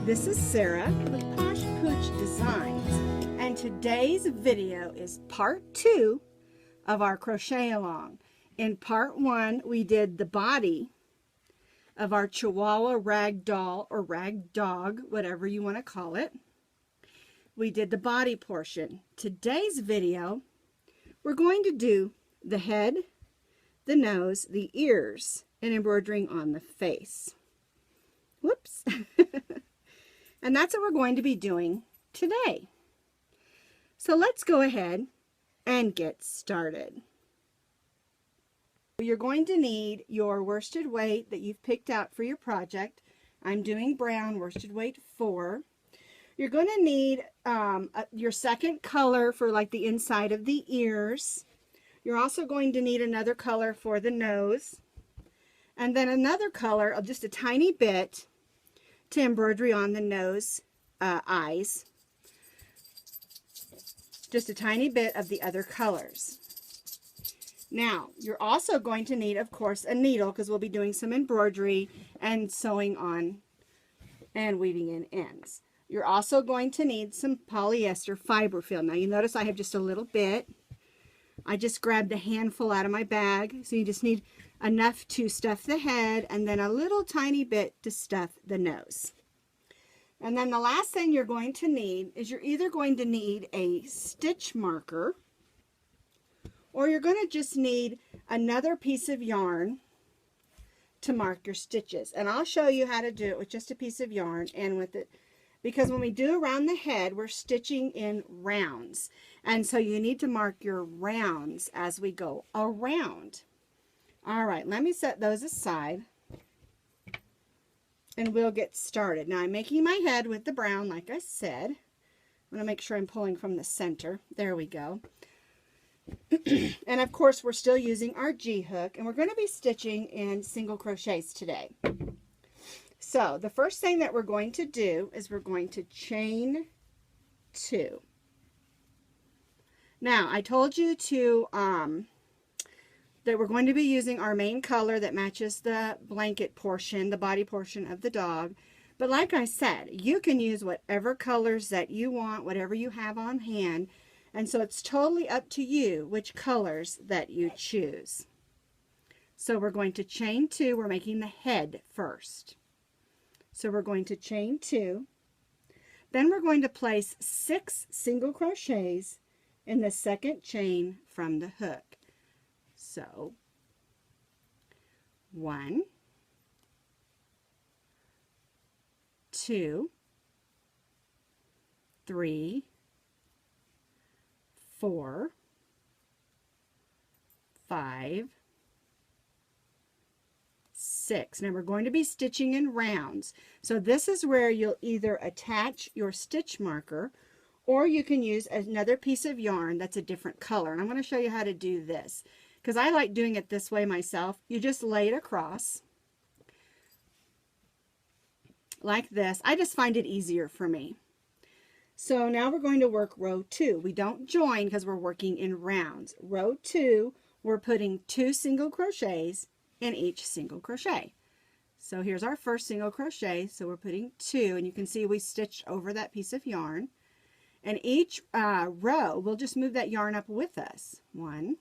This is Sara with Posh Pooch Designs, and today's video is part 2 of our crochet along. In part 1, we did the body of our Chihuahua Rag Doll or Rag Dog, whatever you want to call it. We did the body portion. Today's video, we're going to do the head, the nose, the ears, and embroidering on the face. Whoops. And that's what we're going to be doing today. So let's go ahead and get started. You're going to need your worsted weight that you've picked out for your project. I'm doing brown, worsted weight 4. You're going to need your second color for like the inside of the ears. You're also going to need another color for the nose. And then another color of just a tiny bit to embroidery on the nose, eyes. Just a tiny bit of the other colors. Now, you're also going to need, of course, a needle because we'll be doing some embroidery and sewing on and weaving in ends. You're also going to need some polyester fiber film. Now, you notice I have just a little bit. I just grabbed a handful out of my bag. So you just need enough to stuff the head and then a little tiny bit to stuff the nose. And then the last thing you're going to need is you're either going to need a stitch marker or you're going to just need another piece of yarn to mark your stitches. And I'll show you how to do it with just a piece of yarn and with it, because when we do around the head, we're stitching in rounds. And so you need to mark your rounds as we go around. All right, let me set those aside and we'll get started. Now I'm making my head with the brown, like I said. I'm going to make sure I'm pulling from the center. There we go. And of course, we're still using our G hook, and we're going to be stitching in single crochets today. So the first thing that we're going to do is we're going to chain 2. Now, I told you to that we're going to be using our main color that matches the blanket portion, the body portion of the dog. But like I said, you can use whatever colors that you want, whatever you have on hand. And so it's totally up to you which colors that you choose. So we're going to chain 2. We're making the head first. So we're going to chain 2. Then we're going to place 6 single crochets in the second chain from the hook. So 1, 2, 3, 4, 5, 6. Now we're going to be stitching in rounds. So this is where you'll either attach your stitch marker or you can use another piece of yarn that's a different color. And I'm going to show you how to do this because I like doing it this way myself. You just lay it across like this. I just find it easier for me. So now we're going to work row 2. We don't join because we're working in rounds. Row 2, we're putting 2 single crochets in each single crochet. So here's our first single crochet. So we're putting 2, and you can see we stitched over that piece of yarn. And each row, we'll just move that yarn up with us. 1,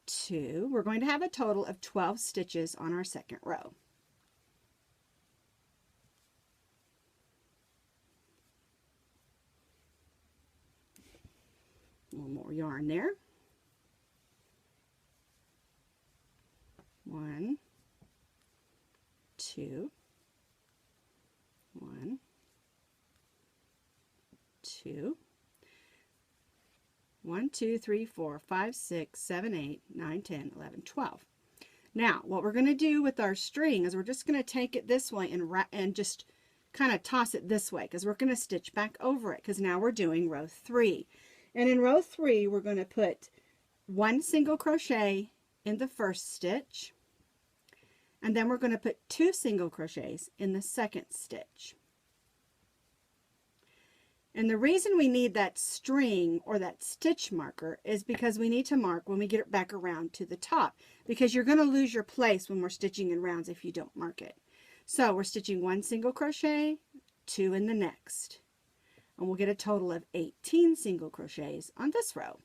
2. We're going to have a total of 12 stitches on our second row. A little more yarn there. 1, 2, 1, 2, 1, 2, 3, 4, 5, 6, 7, 8, 9, 10, 11, 12. Now, what we're going to do with our string is we're just going to take it this way and just kind of toss it this way because we're going to stitch back over it because now we're doing row 3. And in row 3, we're going to put 1 single crochet in the first stitch, and then we're going to put 2 single crochets in the second stitch. And the reason we need that string or that stitch marker is because we need to mark when we get it back around to the top, because you're going to lose your place when we're stitching in rounds if you don't mark it. So we're stitching 1 single crochet 2 in the next. And we'll get a total of 18 single crochets on this row.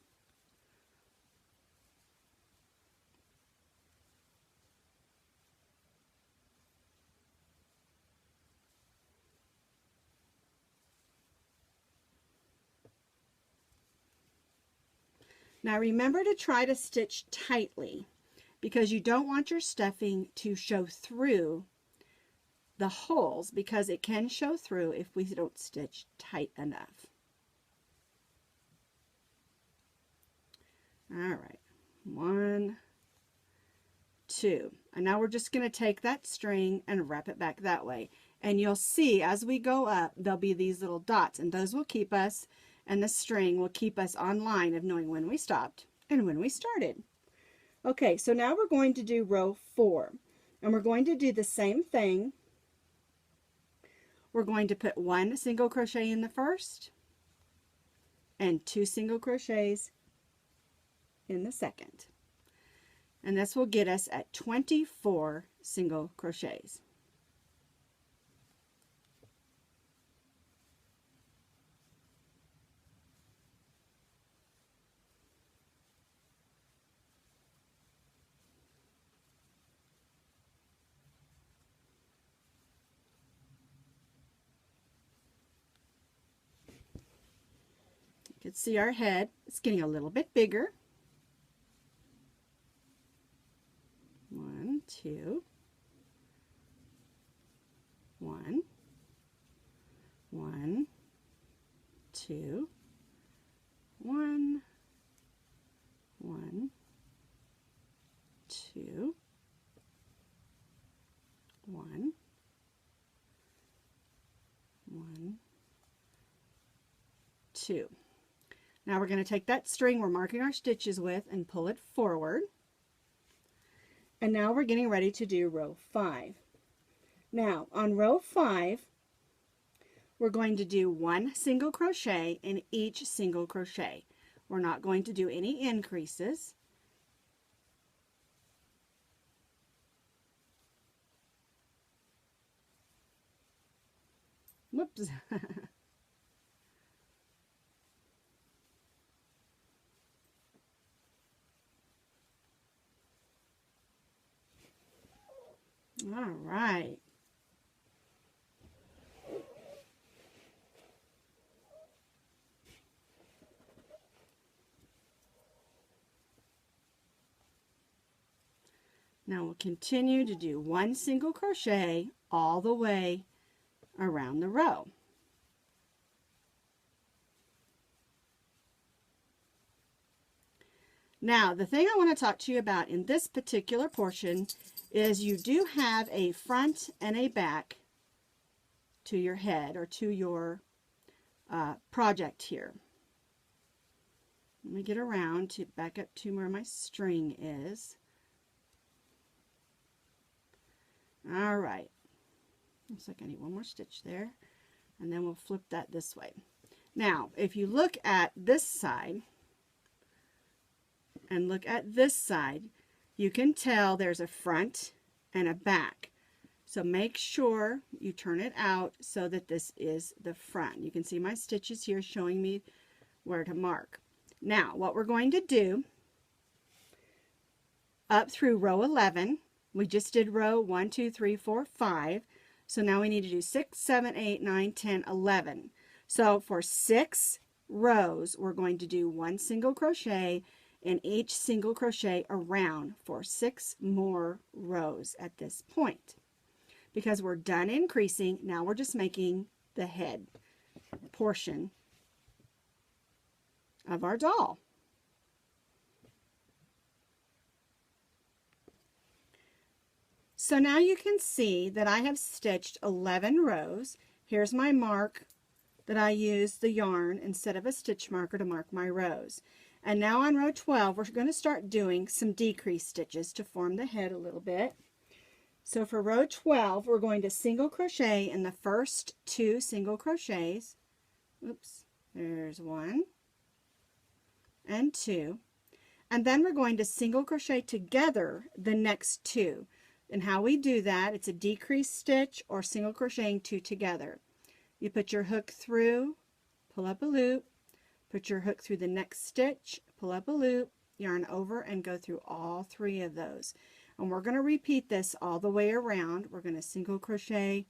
Now remember to try to stitch tightly because you don't want your stuffing to show through the holes, because it can show through if we don't stitch tight enough. All right, 1, 2. And now we're just going to take that string and wrap it back that way. And you'll see as we go up, there'll be these little dots, and those will keep us, and the string will keep us on line of knowing when we stopped and when we started. Okay, so now we're going to do row 4, and we're going to do the same thing. We're going to put 1 single crochet in the first and 2 single crochets in the second. And this will get us at 24 single crochets. You can see our head is getting a little bit bigger. 1, 2, 1, 1, 2, 1, 1, 2, 1, 1, 2. Now we're going to take that string we're marking our stitches with and pull it forward. And now we're getting ready to do row 5. Now on row 5, we're going to do 1 single crochet in each single crochet. We're not going to do any increases. Whoops. All right. Now we'll continue to do 1 single crochet all the way around the row. Now, the thing I want to talk to you about in this particular portion is you do have a front and a back to your head or to your project here. Let me get around to back up to where my string is. All right. Looks like I need one more stitch there, and then we'll flip that this way. Now, if you look at this side and look at this side, you can tell there's a front and a back. So make sure you turn it out so that this is the front. You can see my stitches here showing me where to mark. Now, what we're going to do up through row 11, we just did row 1, 2, 3, 4, 5. So now we need to do 6, 7, 8, 9, 10, 11. So for 6 rows, we're going to do 1 single crochet in each single crochet around for 6 more rows at this point. Because we're done increasing, now we're just making the head portion of our doll. So now you can see that I have stitched 11 rows. Here's my mark that I used the yarn instead of a stitch marker to mark my rows. And now on row 12, we're going to start doing some decrease stitches to form the head a little bit. So for row 12, we're going to single crochet in the first 2 single crochets. Oops, there's 1 and 2. And then we're going to single crochet together the next 2. And how we do that, it's a decrease stitch or single crocheting 2 together. You put your hook through, pull up a loop, put your hook through the next stitch, pull up a loop, yarn over, and go through all 3 of those. And we're going to repeat this all the way around. We're going to single crochet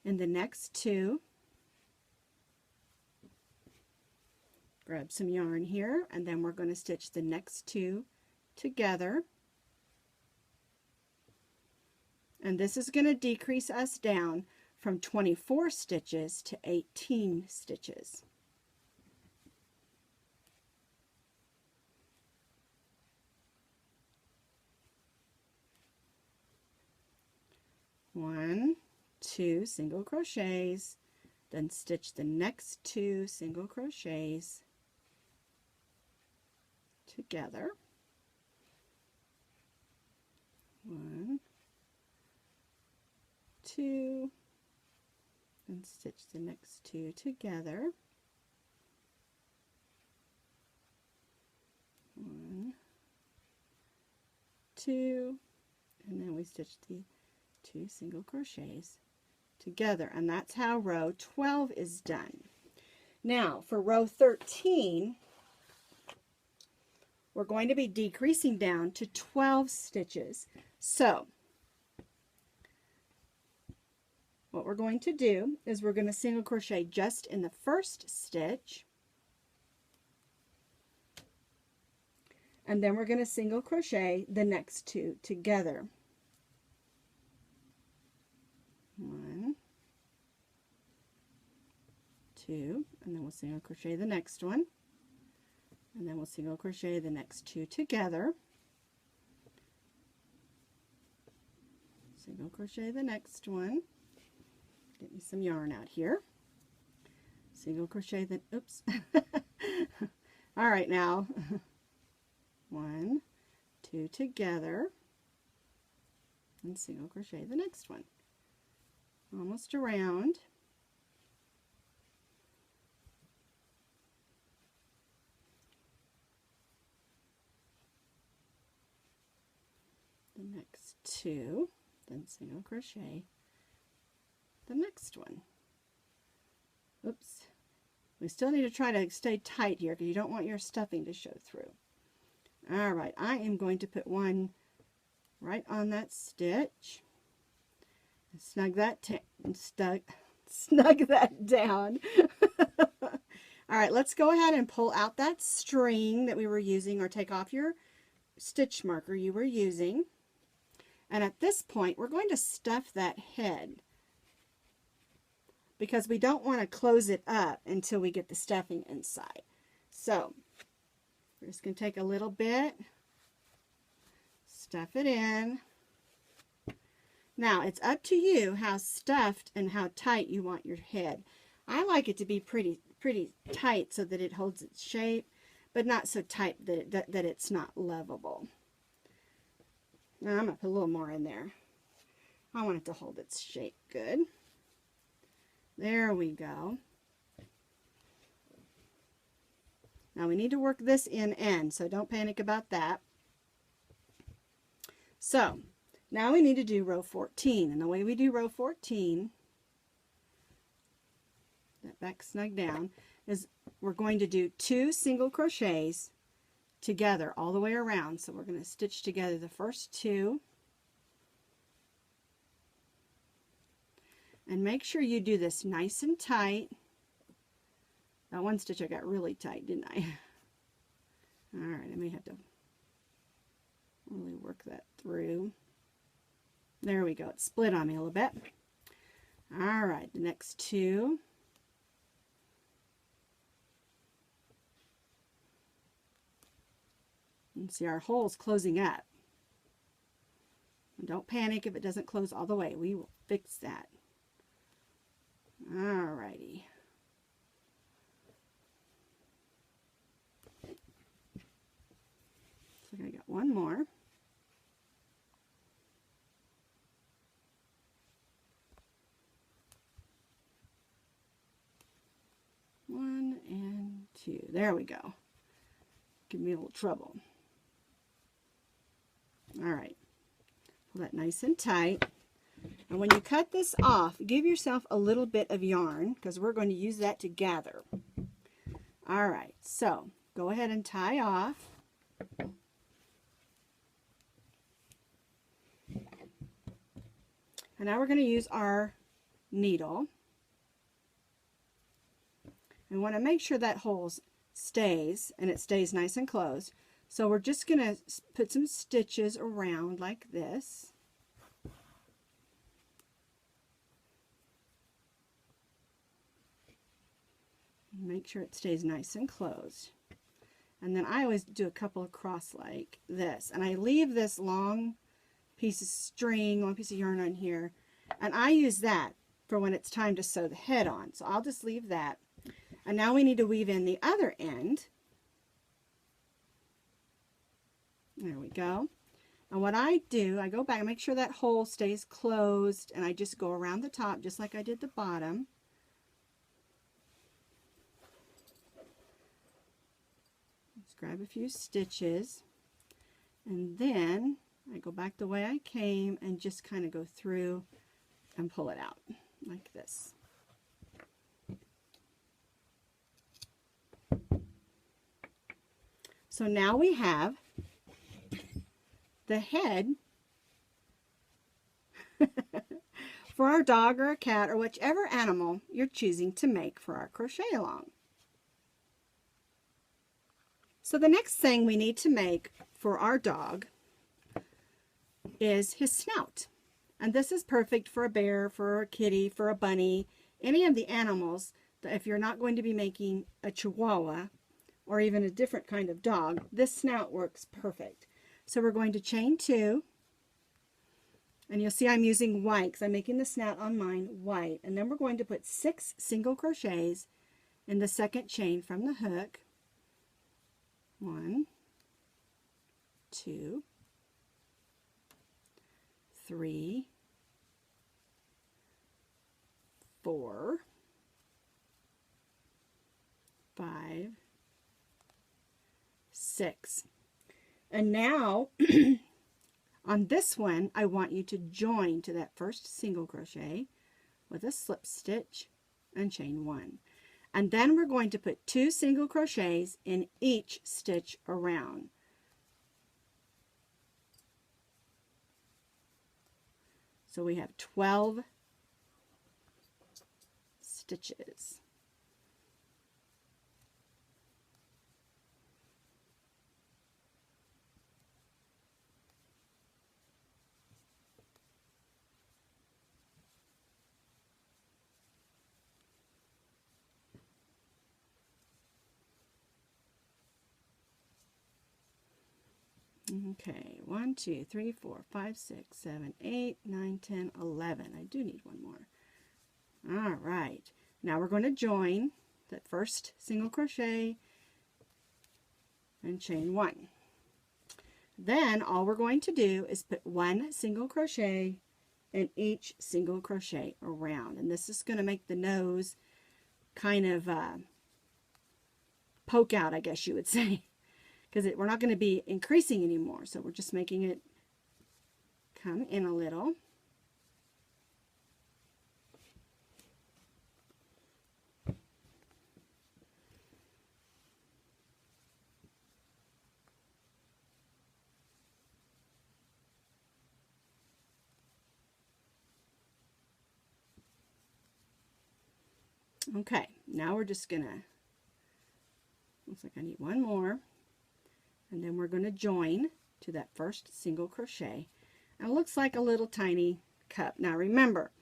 in the next 2. Grab some yarn here, and then we're going to stitch the next 2 together. And this is going to decrease us down from 24 stitches to 18 stitches. One, 2 single crochets, then stitch the next 2 single crochets together. 1, 2, and stitch the next 2 together. 1, 2, and then we stitch the 2 single crochets together, and that's how row 12 is done. Now for row 13, we're going to be decreasing down to 12 stitches. So what we're going to do is we're going to single crochet just in the first stitch, and then we're going to single crochet the next 2 together. 1, 2, and then we'll single crochet the next one, and then we'll single crochet the next 2 together, single crochet the next one, get me some yarn out here, single crochet the, oops, all right, now 1, 2 together, and single crochet the next one. Almost around. The next 2, then single crochet the next one. Oops. We still need to try to stay tight here because you don't want your stuffing to show through. All right, I am going to put one right on that stitch. Snug that snug that down. All right, let's go ahead and pull out that string that we were using, or take off your stitch marker you were using. And at this point, we're going to stuff that head because we don't want to close it up until we get the stuffing inside. So we're just going to take a little bit, stuff it in. Now, it's up to you how stuffed and how tight you want your head. I like it to be pretty tight so that it holds its shape, but not so tight that it's not lovable. Now, I'm going to put a little more in there. I want it to hold its shape good. There we go. Now, we need to work this end, so don't panic about that. So, now we need to do row 14, and the way we do row 14, that back snug down, is we're going to do 2 single crochets together all the way around. So we're going to stitch together the first 2, and make sure you do this nice and tight. That one stitch I got really tight, didn't I? All right, I may have to really work that through. There we go. It split on me a little bit. All right, the next 2. And see, our hole's closing up. And don't panic if it doesn't close all the way. We will fix that. All righty. So I got one more. One and 2. There we go. Give me a little trouble. All right. Pull that nice and tight. And when you cut this off, give yourself a little bit of yarn because we're going to use that to gather. All right, so go ahead and tie off. And now we're going to use our needle. We want to make sure that hole stays and it stays nice and closed. So we're just going to put some stitches around like this. Make sure it stays nice and closed. And then I always do a couple of cross like this. And I leave this long piece of string, long piece of yarn on here. And I use that for when it's time to sew the head on. So I'll just leave that. And now we need to weave in the other end. There we go. And what I do, I go back and make sure that hole stays closed. And I just go around the top just like I did the bottom. Grab a few stitches, and then I go back the way I came and just kind of go through and pull it out like this. So now we have the head for our dog or a cat or whichever animal you're choosing to make for our crochet along. So the next thing we need to make for our dog is his snout. And this is perfect for a bear, for a kitty, for a bunny, any of the animals that if you're not going to be making a Chihuahua or even a different kind of dog, this snout works perfect. So we're going to chain 2. And you'll see I'm using white because I'm making the snout on mine white. And then we're going to put 6 single crochets in the second chain from the hook. 1, 2, 3, 4, 5, 6. And now on this one I want you to join to that first single crochet with a slip stitch and chain 1. And then we're going to put 2 single crochets in each stitch around. So we have 12 stitches. Okay, 1, 2, 3, 4, 5, 6, 7, 8, 9, 10, 11. I do need one more. All right, now we're going to join that first single crochet and chain 1. Then all we're going to do is put 1 single crochet in each single crochet around. And this is going to make the nose kind of poke out, I guess you would say. Because we're not going to be increasing anymore, so we're just making it come in a little. Okay, now we're just gonna, looks like I need one more. And then we're going to join to that first single crochet. And it looks like a little tiny cup. Now remember,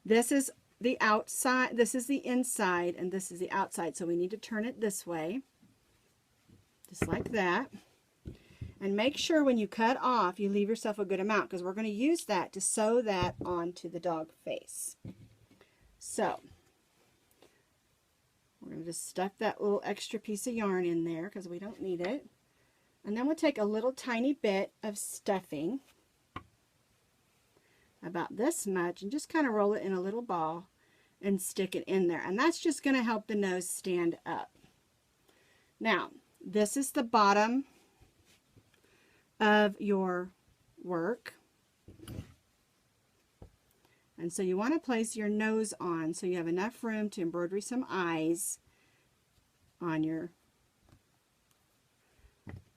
this is the outside, this is the inside, and this is the outside. So we need to turn it this way, just like that. And make sure when you cut off, you leave yourself a good amount because we're going to use that to sew that onto the dog face. So we're going to just stuff that little extra piece of yarn in there because we don't need it. And then we'll take a little tiny bit of stuffing, about this much, and just kind of roll it in a little ball and stick it in there. And that's just going to help the nose stand up. Now, this is the bottom of your work. And so you want to place your nose on so you have enough room to embroider some eyes on your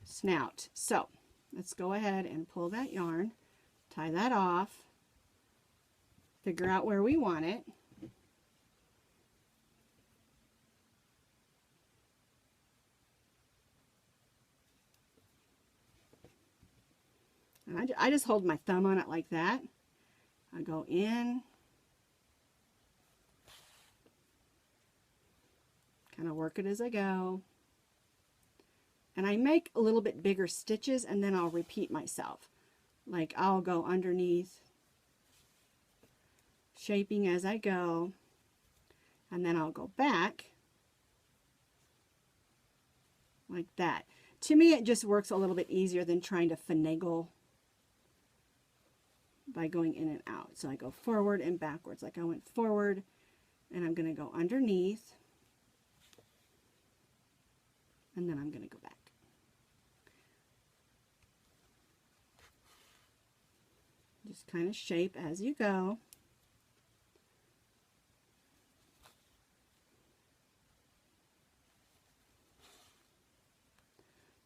snout. So let's go ahead and pull that yarn, tie that off, figure out where we want it. And I just hold my thumb on it like that. I go in, kind of work it as I go, and I make a little bit bigger stitches, and then I'll repeat myself. Like I'll go underneath, shaping as I go, and then I'll go back like that. To me, it just works a little bit easier than trying to finagle by going in and out. So I go forward and backwards. Like I went forward, and I'm going to go underneath, and then I'm going to go back. Just kind of shape as you go.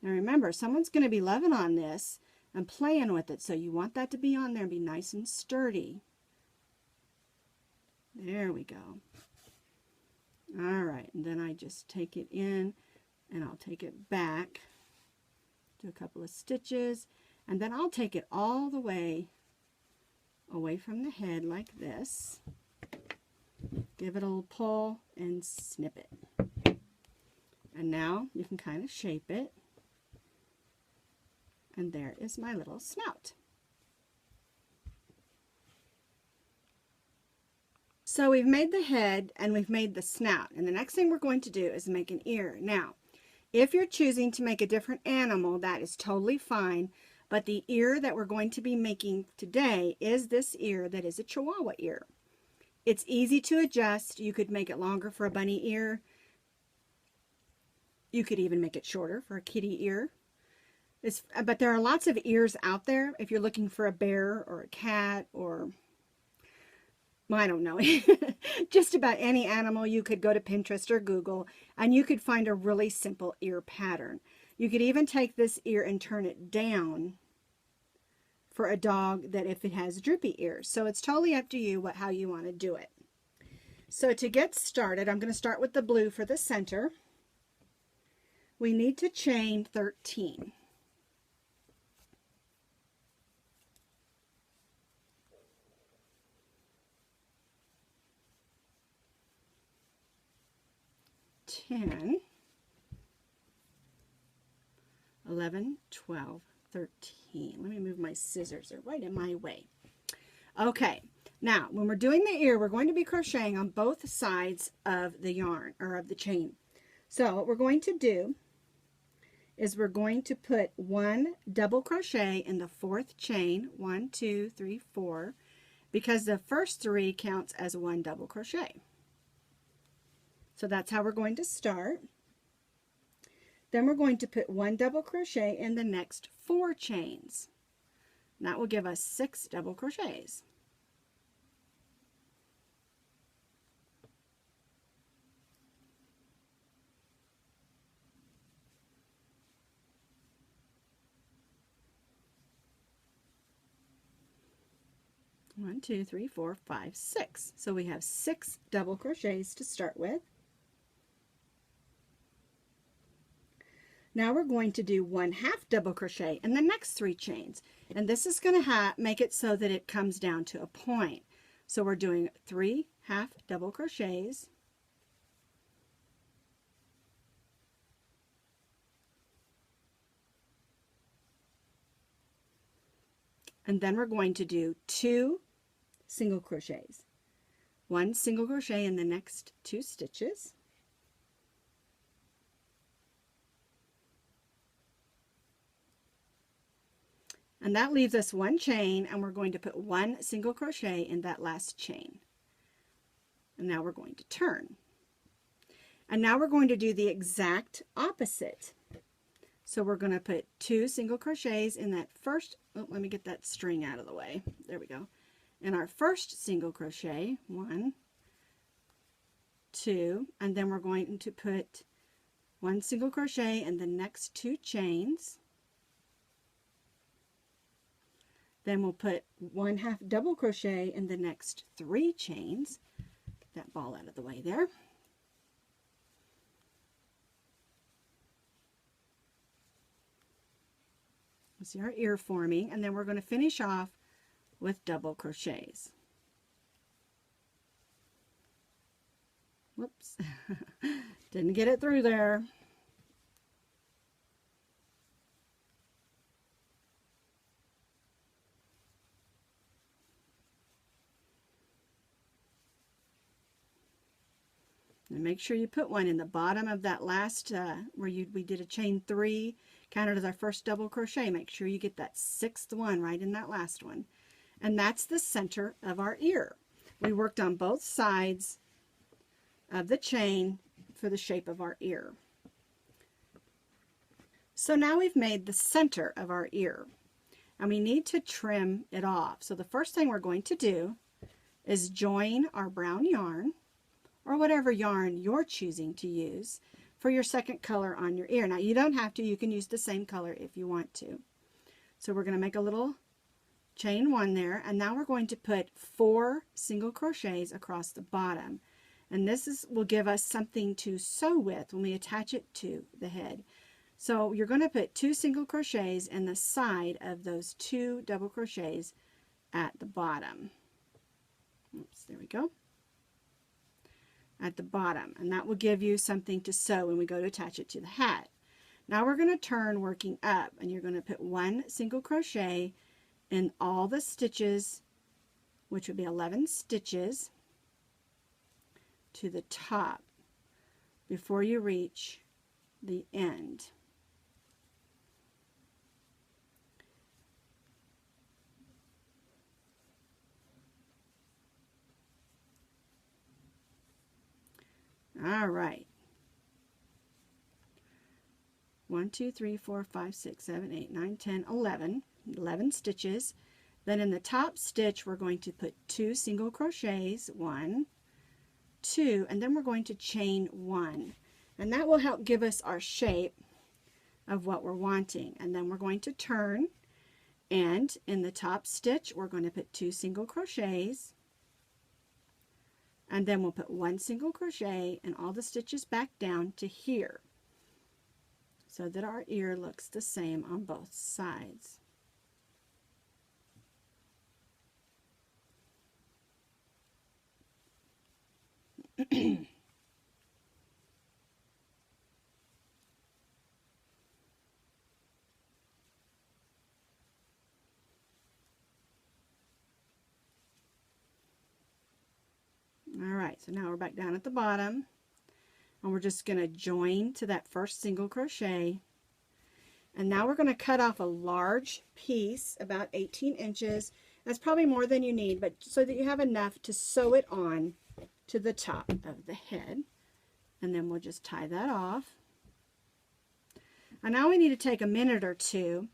Now remember, someone's going to be loving on this and playing with it, so you want that to be on there and be nice and sturdy. There we go. All right, and then I just take it in, and I'll take it back, do a couple of stitches, and then I'll take it all the way away from the head like this. Give it a little pull and snip it. And now you can kind of shape it. And there is my little snout. So we've made the head and we've made the snout. And the next thing we're going to do is make an ear. Now, if you're choosing to make a different animal, that is totally fine. But the ear that we're going to be making today is this ear that is a Chihuahua ear. It's easy to adjust. You could make it longer for a bunny ear. You could even make it shorter for a kitty ear. But there are lots of ears out there if you're looking for a bear or a cat or, well, I don't know, just about any animal. You could go to Pinterest or Google and you could find a really simple ear pattern. You could even take this ear and turn it down for a dog that if it has droopy ears. So it's totally up to you how you want to do it. So to get started, I'm going to start with the blue for the center. We need to chain 13. $10, 11, 12, 13. Let me move my scissors. They're right in my way. Okay, now when we're doing the ear, we're going to be crocheting on both sides of the yarn or of the chain. So what we're going to do is we're going to put one double crochet in the fourth chain, 1, 2, 3, 4, because the first 3 counts as one double crochet. So that's how we're going to start. Then we're going to put one double crochet in the next 4 chains. And that will give us 6 double crochets. One, 2, 3, 4, 5, 6. So we have 6 double crochets to start with. Now we're going to do 1/2 double crochet in the next 3 chains. And this is going to make it so that it comes down to a point. So we're doing 3 1/2 double crochets. And then we're going to do 2 single crochets. 1 single crochet in the next 2 stitches. And that leaves us 1 chain, and we're going to put 1 single crochet in that last chain. And now we're going to turn. And now we're going to do the exact opposite. So we're going to put 2 single crochets in that first, oh, let me get that string out of the way. There we go. in our first single crochet, 1, 2, and then we're going to put 1 single crochet in the next 2 chains. Then we'll put 1/2 double crochet in the next 3 chains. Get that ball out of the way there. You see our ear forming, and then we're going to finish off with double crochets. Whoops, didn't get it through there. And make sure you put one in the bottom of that last where we did a chain 3, counted as our first double crochet. Make sure you get that 6th one right in that last one. And that's the center of our ear. We worked on both sides of the chain for the shape of our ear. So now we've made the center of our ear, and we need to trim it off. So the first thing we're going to do is join our brown yarn, or whatever yarn you're choosing to use, for your second color on your ear. Now you don't have to, you can use the same color if you want to. So we're going to make a little chain 1 there, and now we're going to put 4 single crochets across the bottom. And this will give us something to sew with when we attach it to the head. So you're going to put 2 single crochets in the side of those 2 double crochets at the bottom. Oops, there we go. At the bottom, and that will give you something to sew when we go to attach it to the hat. Now we're going to turn working up, and you're going to put 1 single crochet in all the stitches, which would be 11 stitches, to the top before you reach the end. All right. 1, 2, 3, 4, 5, 6, 7, 8, 9, 10, 11. 11 stitches. Then in the top stitch, we're going to put 2 single crochets, 1, 2, and then we're going to chain 1. And that will help give us our shape of what we're wanting. And then we're going to turn, and in the top stitch, we're going to put 2 single crochets, and then we'll put 1 single crochet in all the stitches back down to here, so that our ear looks the same on both sides. Alright, so now we're back down at the bottom, and we're just going to join to that first single crochet, and now we're going to cut off a large piece, about 18 inches. That's probably more than you need, but so that you have enough to sew it on to the top of the head. And then we'll just tie that off. And now we need to take a minute or two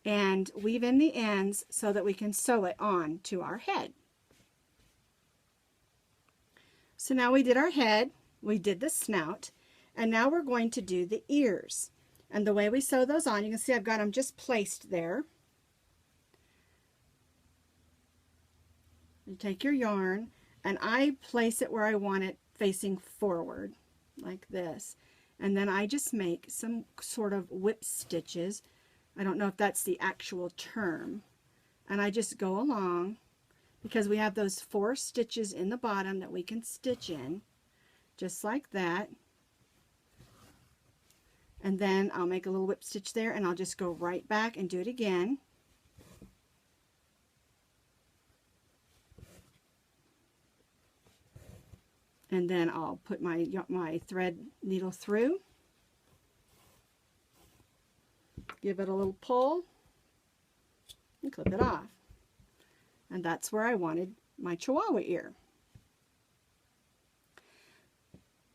and weave in the ends so that we can sew it on to our head. So now we did our head, we did the snout, and now we're going to do the ears. And the way we sew those on, you can see I've got them just placed there. You take your yarn, and I place it where I want it facing forward, like this. And then I just make some sort of whip stitches. I don't know if that's the actual term. And I just go along, because we have those 4 stitches in the bottom that we can stitch in, just like that. And then I'll make a little whip stitch there, and I'll just go right back and do it again. And then I'll put my thread needle through, give it a little pull, and clip it off. And that's where I wanted my Chihuahua ear.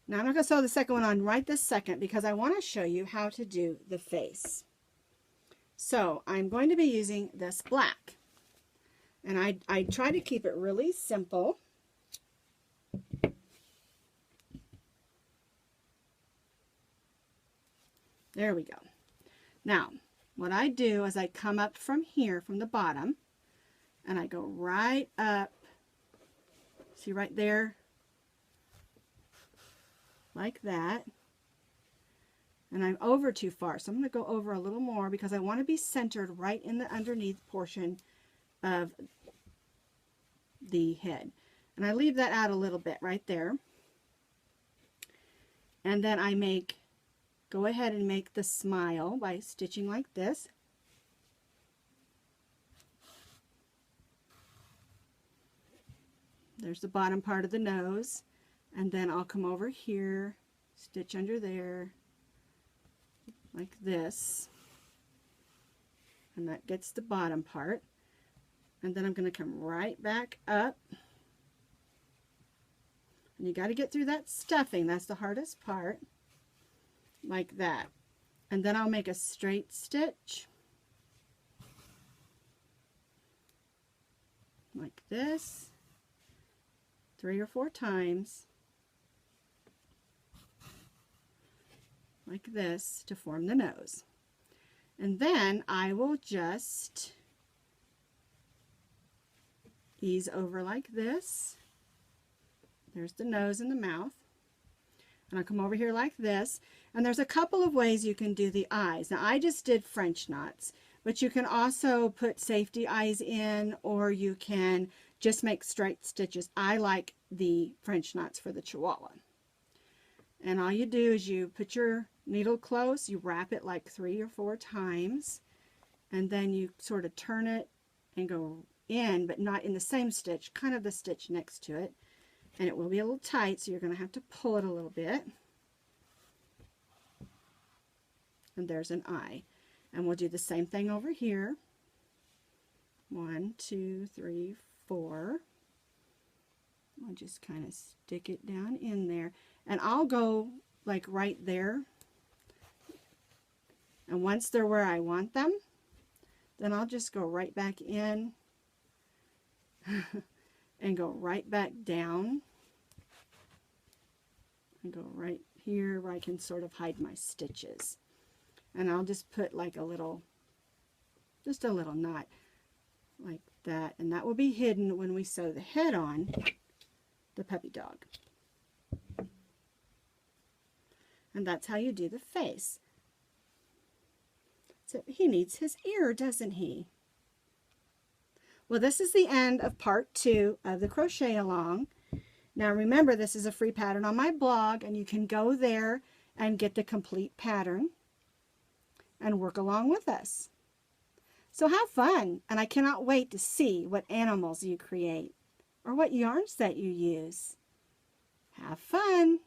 Now I'm not going to sew the second one on right this second because I want to show you how to do the face. So I'm going to be using this black. And I try to keep it really simple. There we go. Now, what I do is I come up from here, from the bottom, and I go right up, see right there, like that. And I'm over too far, so I'm going to go over a little more because I want to be centered right in the underneath portion of the head. And I leave that out a little bit right there. And then I go ahead and make the smile by stitching like this. There's the bottom part of the nose. And then I'll come over here, stitch under there, like this. And that gets the bottom part. And then I'm going to come right back up. And you got to get through that stuffing. That's the hardest part. Like that. And then I'll make a straight stitch. Like this. 3 or 4 times. Like this to form the nose. And then I will just ease over like this. There's the nose and the mouth. And I'll come over here like this. And there's a couple of ways you can do the eyes. Now I just did French knots, but you can also put safety eyes in, or you can just make straight stitches. I like the French knots for the Chihuahua. And all you do is you put your needle close, you wrap it like 3 or 4 times, and then you sort of turn it and go in, but not in the same stitch, kind of the stitch next to it. And it will be a little tight, so you're going to have to pull it a little bit. And there's an eye. And we'll do the same thing over here. 1, 2, 3, 4. I'll just kind of stick it down in there. And I'll go like right there. And once they're where I want them, then I'll just go right back in and go right back down. And go right here where I can sort of hide my stitches. And I'll just put like a little, just a little knot like that. And that will be hidden when we sew the head on the puppy dog. And that's how you do the face. So he needs his ear, doesn't he? Well, this is the end of part 2 of the Crochet Along. Now remember, this is a free pattern on my blog, and you can go there and get the complete pattern and work along with us. So have fun, and I cannot wait to see what animals you create or what yarns that you use. Have fun!